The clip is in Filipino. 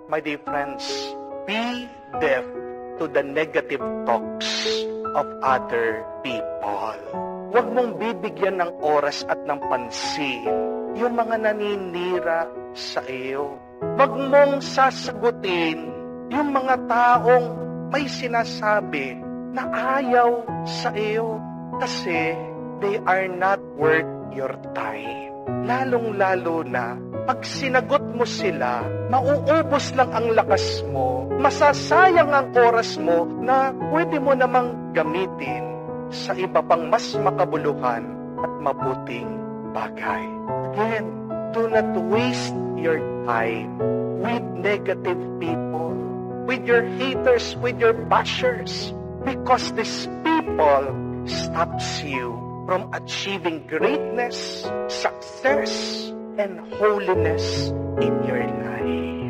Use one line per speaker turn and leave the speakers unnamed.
My dear friends, be deaf to the negative talks of other people. Huwag mong bibigyan ng oras at ng pansin yung mga naninira sa iyo. Huwag mong sasagutin yung mga taong may sinasabi na ayaw sa iyo kasi they are not worth your time. Lalong-lalo na pag sinagot mo sila, mauubos lang ang lakas mo, masasayang ang oras mo na pwede mo namang gamitin sa iba pang mas makabuluhan at mabuting bagay. Again, do not waste your time with negative people, with your haters, with your bashers, because these people stops you from achieving greatness, success, and holiness in your life.